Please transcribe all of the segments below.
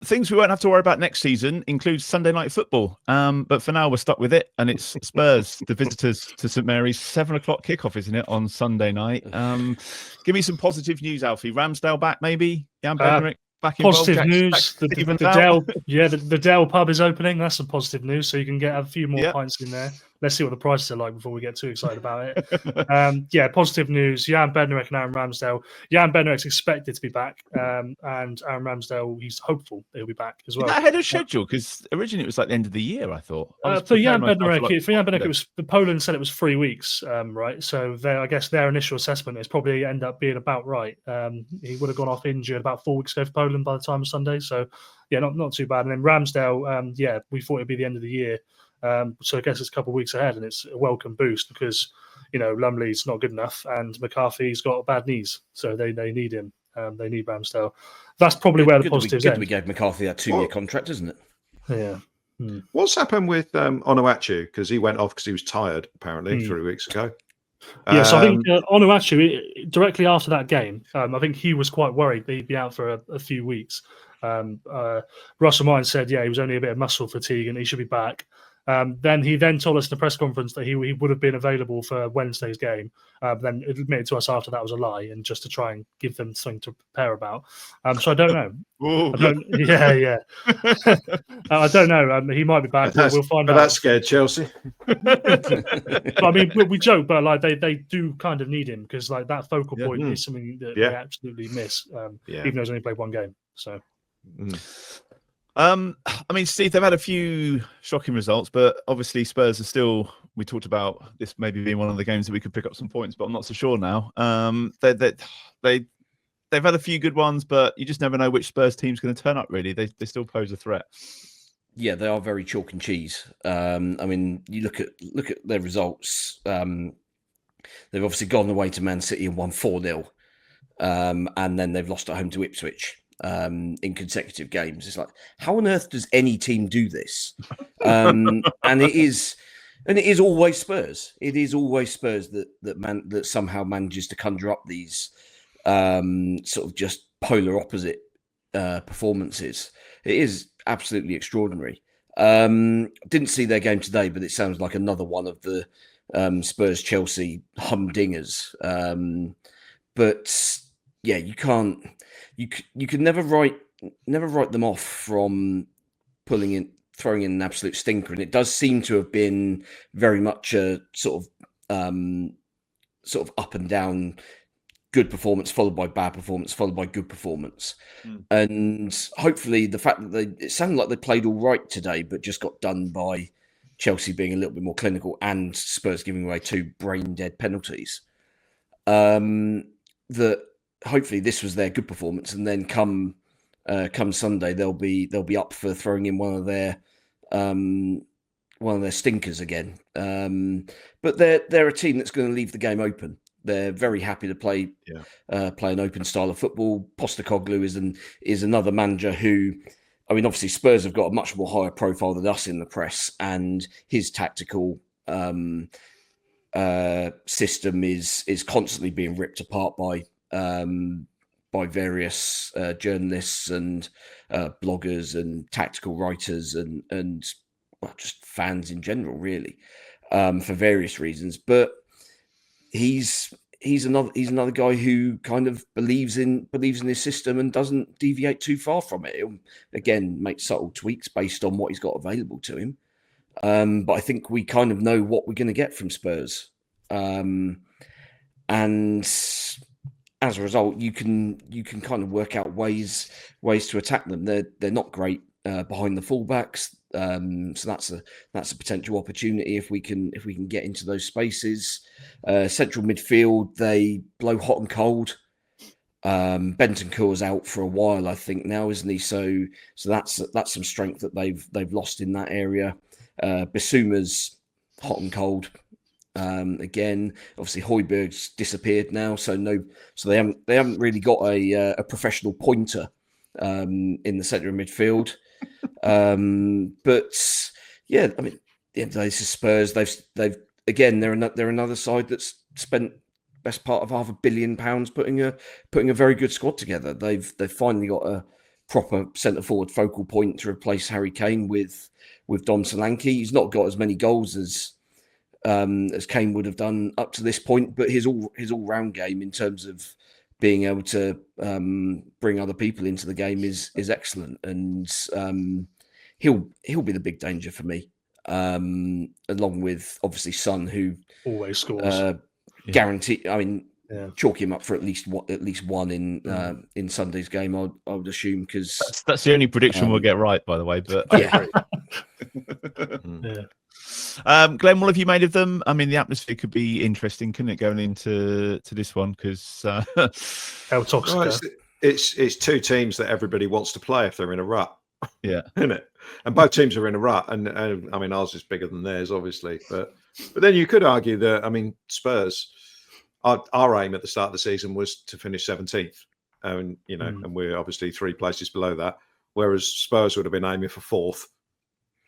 things we won't have to worry about next season include Sunday night football. But for now, we're stuck with it, and it's Spurs, the visitors to St Mary's, 7:00 kickoff, isn't it, on Sunday night? Give me some positive news, Alfie. Ramsdale back, maybe. Jan Bednarek back involved. Positive news. The Dell, the Dell pub is opening. That's some positive news. So you can get a few more pints in there. Let's see what the prices are like before we get too excited about it. Positive news. Jan Bednarek and Aaron Ramsdale. Jan Bednarek's expected to be back, and Aaron Ramsdale, he's hopeful he'll be back as well. Is that ahead of schedule? Because originally it was like the end of the year, I thought. For Jan Bednarek, it was Poland said it was 3 weeks, right? So I guess their initial assessment is probably end up being about right. He would have gone off injured about 4 weeks ago for Poland by the time of Sunday. So not too bad. And then Ramsdale, we thought it'd be the end of the year. So I guess it's a couple of weeks ahead, and it's a welcome boost because Lumley's not good enough, and McCarthy's got bad knees, so they need him. They need Ramsdale. That's probably where the positives end. We gave McCarthy that 2-year contract, isn't it? Yeah. What's happened with Amo-Ameyaw? Because he went off because he was tired, apparently, 3 weeks ago. So I think Amo-Ameyaw, directly after that game, I think he was quite worried that he'd be out for a few weeks. Russell Mine said, he was only a bit of muscle fatigue and he should be back. Then he told us in the press conference that he would have been available for Wednesday's game. Then admitted to us after that was a lie, and just to try and give them something to prepare about. So I don't know. I don't know. He might be back. We'll find out. That scared Chelsea. But, I mean, we joke, but like they do kind of need him because like that focal point is something that they absolutely miss. Even though he's only played one game. So. I mean, Steve, they've had a few shocking results, but obviously Spurs are still. We talked about this maybe being one of the games that we could pick up some points, but I'm not so sure now. They've had a few good ones, but you just never know which Spurs team's going to turn up. Really, they still pose a threat. Yeah, they are very chalk and cheese. I mean, you look at their results. They've obviously gone away to Man City and won 4-0, and then they've lost at home to Ipswich. In consecutive games. It's like, how on earth does any team do this? And it is always Spurs. It is always Spurs that somehow manages to conjure up these sort of just polar opposite performances. It is absolutely extraordinary. Didn't see their game today, but it sounds like another one of the Spurs Chelsea humdingers. But yeah, you can't. You can never write them off from throwing in an absolute stinker, and it does seem to have been very much a sort of up and down, good performance followed by bad performance followed by good performance, and hopefully the fact that it sounded like they played all right today, but just got done by Chelsea being a little bit more clinical and Spurs giving away 2 brain dead penalties. That. Hopefully this was their good performance, and then come Sunday they'll be up for throwing in one of their stinkers again. But they're a team that's going to leave the game open. They're very happy to play an open style of football. Postecoglou is another manager who, I mean, obviously Spurs have got a much more higher profile than us in the press, and his tactical system is constantly being ripped apart by various journalists and bloggers and tactical writers and just fans in general, really, for various reasons. But he's another guy who kind of believes in his system and doesn't deviate too far from it. He'll, again, make subtle tweaks based on what he's got available to him. But I think we kind of know what we're going to get from Spurs, and as a result, you can kind of work out ways to attack them. They're not great behind the fullbacks, so that's a potential opportunity if we can get into those spaces. Central midfield, they blow hot and cold. Benton Cour's out for a while, I think now, isn't he? So that's some strength that they've lost in that area. Bissouma's hot and cold. Again, obviously Højbjerg's disappeared now, so they haven't really got a professional pointer in the centre of midfield. But yeah, I mean, at the end of the day, this is Spurs. They've again they're another side that's spent best part of £500 million putting a very good squad together. They've finally got proper centre forward focal point to replace Harry Kane with Dom Solanke. He's not got as many goals as Kane would have done up to this point, but his all round game in terms of being able to bring other people into the game is excellent, and he'll be the big danger for me, along with obviously Son, who always scores. Guarantee. I mean, chalk him up for at least one in Sunday's game. I would assume, because that's the only prediction we'll get right, by the way. But yeah. Glenn, what have you made of them? I mean, the atmosphere could be interesting, couldn't it, going into this one? Because El Toxico. It's two teams that everybody wants to play if they're in a rut. Yeah, isn't it? And both teams are in a rut, and I mean, ours is bigger than theirs, obviously. But then you could argue that, I mean, Spurs, our aim at the start of the season was to finish 17th, and and we're obviously 3 places below that. Whereas Spurs would have been aiming for 4th,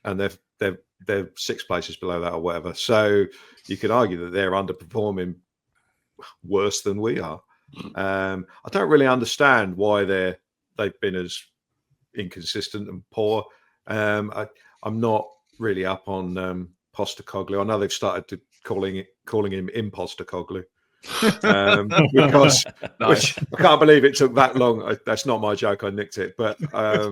and they're 6 places below that or whatever. So you could argue that they're underperforming worse than we are. I don't really understand why they've been as inconsistent and poor. I'm not really up on Postecoglou. I know they've started calling him Impostecoglou. Because which I can't believe it took that long. That's not my joke. I nicked it, but I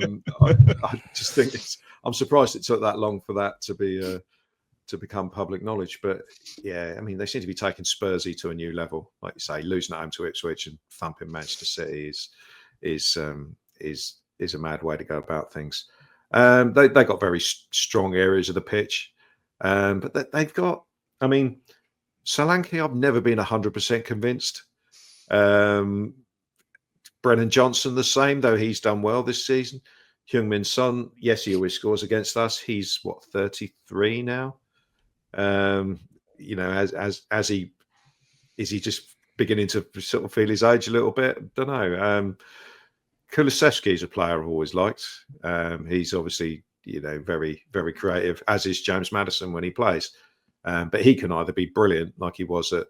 just think I'm surprised it took that long for that to become public knowledge. But yeah, I mean, they seem to be taking Spursy to a new level. Like you say, losing at home to Ipswich and thumping Manchester City is a mad way to go about things. They got very strong areas of the pitch, but they've got. I mean, Solanke, I've never been 100% convinced. Brennan Johnson, the same, though he's done well this season. Heung-min Son, yes, he always scores against us. He's 33 now. As he is he just beginning to sort of feel his age a little bit? Don't know. Kulusevski's a player I've always liked. He's obviously very, very creative, as is James Maddison when he plays. But he can either be brilliant, like he was in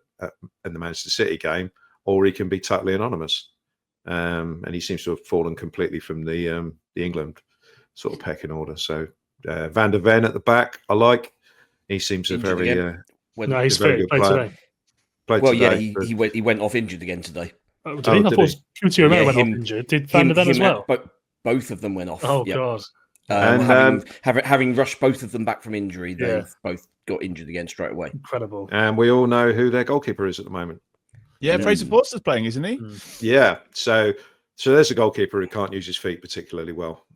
the Manchester City game, or he can be totally anonymous. And he seems to have fallen completely from the England sort of pecking order. So Van der Ven at the back, I like. He seems a very he's very good player. Today. He went off injured again today. Oh, did he? I thought Coutinho went off injured. Did Van der Ven as well? Both of them went off. Oh God! Having rushed both of them back from injury, they've both got injured again straight away. Incredible. And we all know who their goalkeeper is at the moment. Yeah, Fraser Forster's playing, isn't he? Yeah. So there's a goalkeeper who can't use his feet particularly well.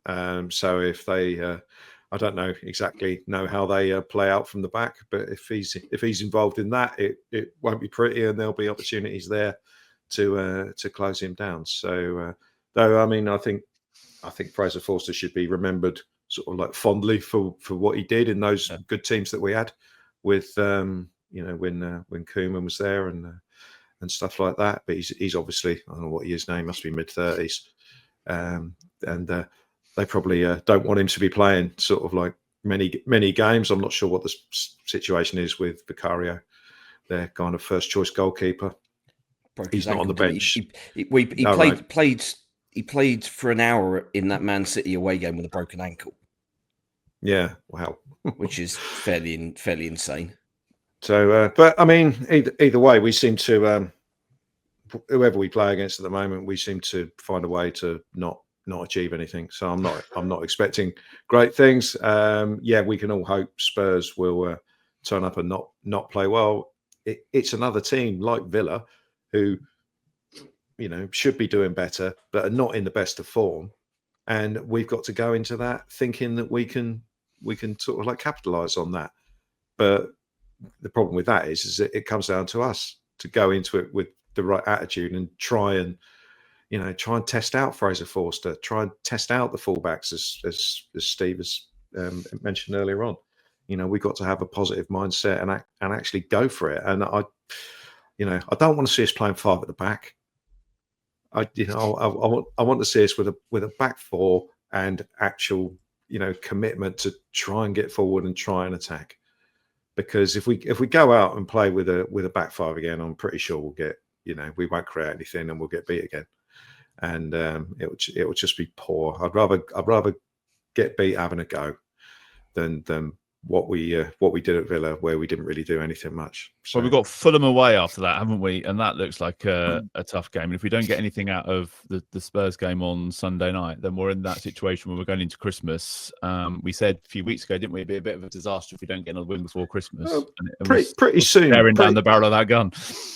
So if they, I don't know exactly how they play out from the back, but if he's involved in that, it won't be pretty, and there'll be opportunities there to close him down. So though, I mean, I think Fraser Forster should be remembered sort of like fondly for what he did in those good teams that we had with when Koeman was there and stuff like that. But he's obviously, I don't know what he is now, he must be mid-30s, and they probably don't want him to be playing sort of like many games. I'm not sure what the situation is with Vicario, their kind of first choice goalkeeper. He's not on the bench. He played for an hour in that Man City away game with a broken ankle. Yeah, wow, which is fairly insane. So, but I mean, either way, we seem to whoever we play against at the moment, we seem to find a way to not achieve anything. So I'm not expecting great things. We can all hope Spurs will turn up and not play well. It's another team like Villa who, should be doing better, but are not in the best of form. And we've got to go into that thinking that we can sort of like capitalize on that. But the problem with that is that it comes down to us to go into it with the right attitude and try and test out Fraser Forster, try and test out the fullbacks as Steve has mentioned earlier on. We've got to have a positive mindset and actually go for it. And I don't want to see us playing 5 at the back. I want to see us with a back 4 and actual commitment to try and get forward and try and attack. Because if we go out and play with a back 5 again, I'm pretty sure we'll get we won't create anything and we'll get beat again. and it will just be poor. I'd rather get beat having a go than what we did at Villa, where we didn't really do anything much. So. Well, we've got Fulham away after that, haven't we? And that looks like a tough game. And if we don't get anything out of the Spurs game on Sunday night, then we're in that situation where we're going into Christmas. We said a few weeks ago, didn't we? It'd be a bit of a disaster if we don't get another win before Christmas. Pretty soon, staring down the barrel of that gun.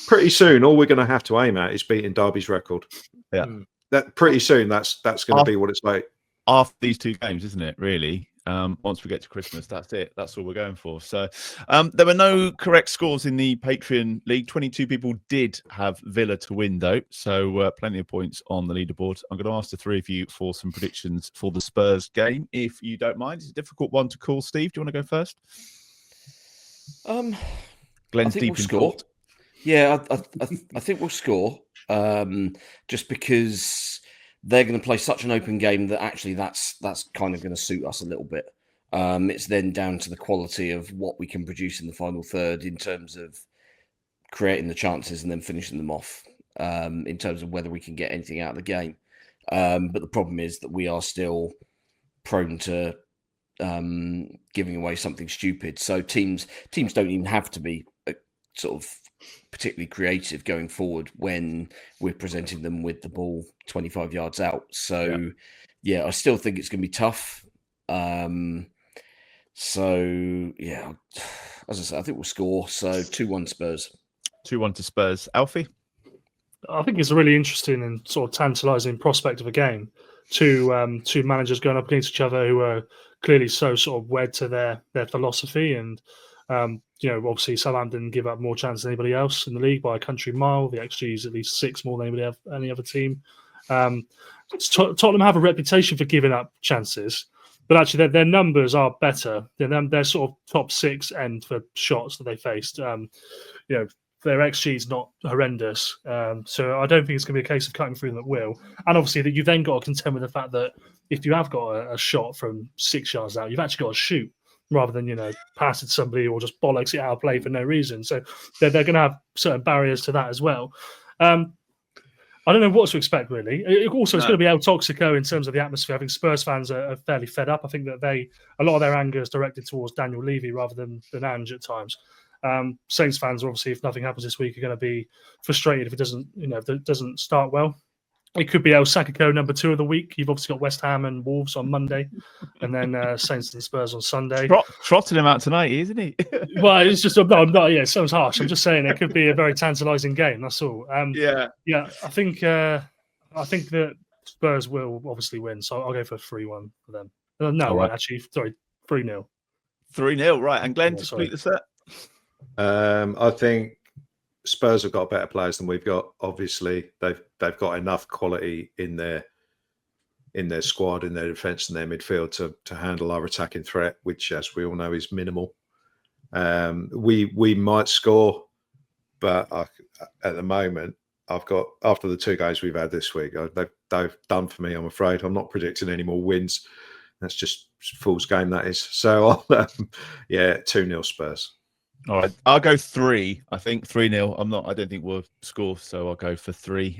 Pretty soon, all we're going to have to aim at is beating Derby's record. Yeah, that pretty soon. That's going to be what it's like after these two games, isn't it? Really. Once we get to Christmas, that's it. That's all we're going for. So there were no correct scores in the Patreon League. 22 people did have Villa to win, though. So plenty of points on the leaderboard. I'm going to ask the three of you for some predictions for the Spurs game, if you don't mind. It's a difficult one to call. Steve, do you want to go first? Glen's deep in thought. Yeah, I think we'll score. Just because they're going to play such an open game that actually that's kind of going to suit us a little bit. It's then down to the quality of what we can produce in the final third in terms of creating the chances and then finishing them off, in terms of whether we can get anything out of the game. But the problem is that we are still prone to giving away something stupid. So teams don't even have to be sort of particularly creative going forward when we're presenting them with the ball 25 yards out. So yeah, I still think it's going to be tough. So yeah, as I said, I think we'll score. So 2-1 Spurs. 2-1 to Spurs. Alfie? I think it's a really interesting and sort of tantalising prospect of a game. Two managers going up against each other who are clearly so sort of wed to their philosophy, and obviously Southampton give up more chance than anybody else in the league by a country mile. The XG is at least 6 more than any other team. Tottenham have a reputation for giving up chances, but actually their numbers are better. They're sort of top 6 end for shots that they faced. Their XG is not horrendous. So I don't think it's going to be a case of cutting through them at will. And obviously that you've then got to contend with the fact that if you have got a shot from 6 yards out, you've actually got to shoot, rather than, pass it to somebody or just bollocks it out of play for no reason. So they're going to have certain barriers to that as well. I don't know what to expect, really. It's going to be El Toxico in terms of the atmosphere. I think Spurs fans are fairly fed up. I think that a lot of their anger is directed towards Daniel Levy rather than Ange at times. Saints fans, obviously, if nothing happens this week, are going to be frustrated if it doesn't start well. It could be El Sacico number 2 of the week. You've obviously got West Ham and Wolves on Monday, and then Saints and Spurs on Sunday. Trotting him out tonight, isn't he? Well, it's just it sounds harsh. I'm just saying it could be a very tantalising game. That's all. I think that Spurs will obviously win, so I'll go for 3-1 for them. Actually, sorry, 3-0. 3-0, right? And Glenn, to complete the set. I think Spurs have got better players than we've got. Obviously, they've got enough quality in their squad, in their defence, and their midfield to handle our attacking threat, which, as we all know, is minimal. We might score, but at the moment, I've got, after the 2 games we've had this week, they've done for me. I'm afraid I'm not predicting any more wins. That's just fool's game, that is. So I'll 2-0 Spurs. All right, I'll go 3. I think 3-0. I don't think we'll score, so I'll go for 3.